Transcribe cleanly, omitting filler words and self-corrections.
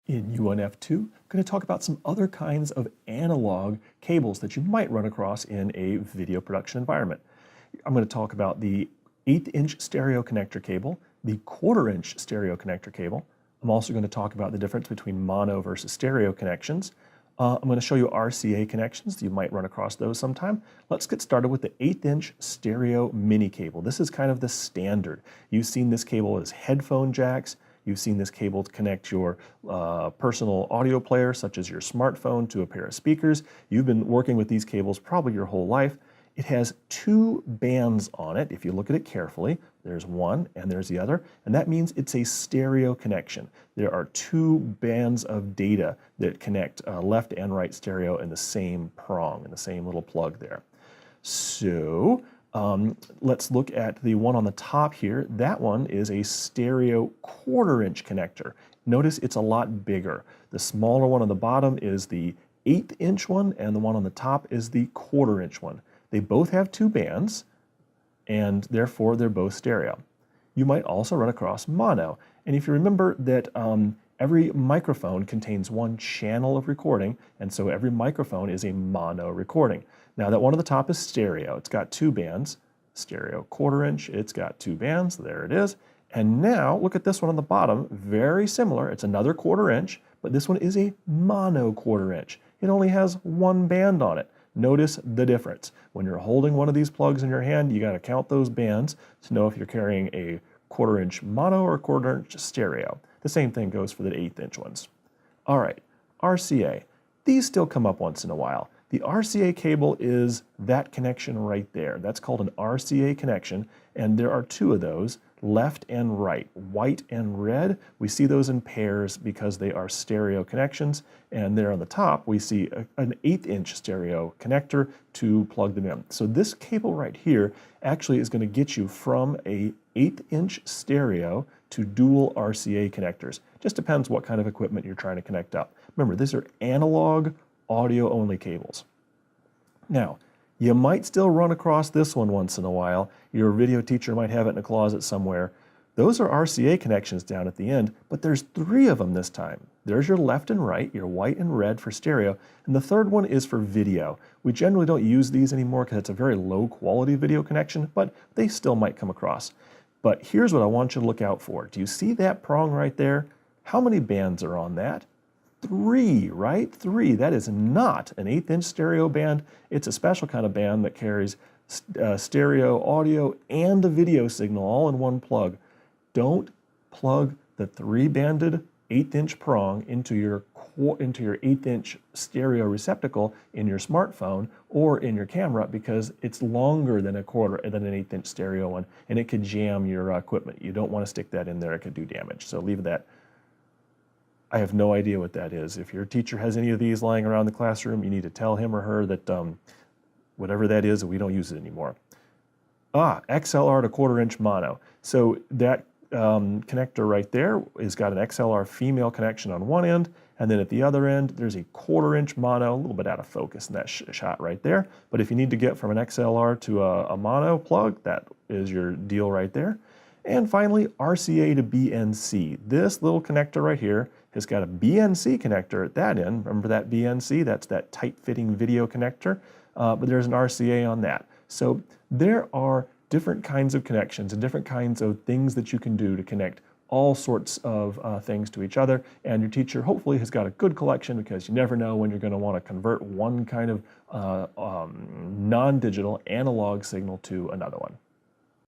In U1f2, I'm going to talk about some other kinds of analog cables that you might run across in a video production environment. I'm going to talk about the 1/8" stereo connector cable, the 1/4" stereo connector cable. I'm also going to talk about the difference between mono versus stereo connections. I'm going to show you RCA connections. You might run across those sometime. Let's get started with the 1/8" stereo mini cable. This is kind of the standard. You've seen this cable as headphone jacks. You've seen this cable to connect your personal audio player, such as your smartphone, to a pair of speakers. You've been working with these cables probably your whole life. It has 2 bands on it. If you look at it carefully, there's one and there's the other, and that means it's a stereo connection. There are 2 bands of data that connect left and right stereo in the same prong, in the same little plug there. So let's look at the one on the top here. That one is a stereo 1/4" connector. Notice it's a lot bigger. The smaller one on the bottom is the 1/8" one, and the one on the top is the 1/4" one. They both have 2 bands, and therefore they're both stereo. You might also run across mono, and if you remember that every microphone contains 1 channel of recording, and so every microphone is a mono recording. Now that one on the top is stereo. It's got 2 bands, stereo 1/4", it's got 2 bands, there it is. And now look at this one on the bottom, very similar. It's another 1/4", but this one is a mono 1/4". It only has 1 band on it. Notice the difference. When you're holding one of these plugs in your hand, you got to count those bands to know if you're carrying a 1/4" mono or 1/4" stereo. The same thing goes for the 1/8" ones. All right, RCA. These still come up once in a while. The RCA cable is that connection right there. That's called an RCA connection, and there are 2 of those, left and right, white and red. We see those in pairs because they are stereo connections, and there on the top we see an 1/8" stereo connector to plug them in. So this cable right here actually is going to get you from a 1/8" stereo to dual RCA connectors. Just depends what kind of equipment you're trying to connect up. Remember, these are analog audio only cables. Now, you might still run across this one once in a while. Your video teacher might have it in a closet somewhere. Those are RCA connections down at the end, but there's 3 of them this time. There's your left and right, your white and red for stereo, and the third one is for video. We generally don't use these anymore because it's a very low quality video connection, but they still might come across. But here's what I want you to look out for. Do you see that prong right there? How many bands are on that? 3, right? 3. That is not an 1/8" stereo band. It's a special kind of band that carries stereo audio and a video signal all in one plug. Don't plug the 3-banded 1/8" prong into your 1/8" stereo receptacle in your smartphone or in your camera because it's longer than an 1/8" stereo one, and it could jam your equipment. You don't want to stick that in there. It could do damage. So leave that. I have no idea what that is. If your teacher has any of these lying around the classroom, you need to tell him or her that whatever that is, we don't use it anymore. XLR to 1/4" mono. So that connector right there has got an XLR female connection on one end, and then at the other end, there's a 1/4" mono, a little bit out of focus in that shot right there. But if you need to get from an XLR to a mono plug, that is your deal right there. And finally, RCA to BNC. This little connector right here has got a BNC connector at that end. Remember that BNC? That's that tight-fitting video connector. But there's an RCA on that. So there are different kinds of connections and different kinds of things that you can do to connect all sorts of things to each other. And your teacher hopefully has got a good collection because you never know when you're going to want to convert one kind of non-digital analog signal to another one.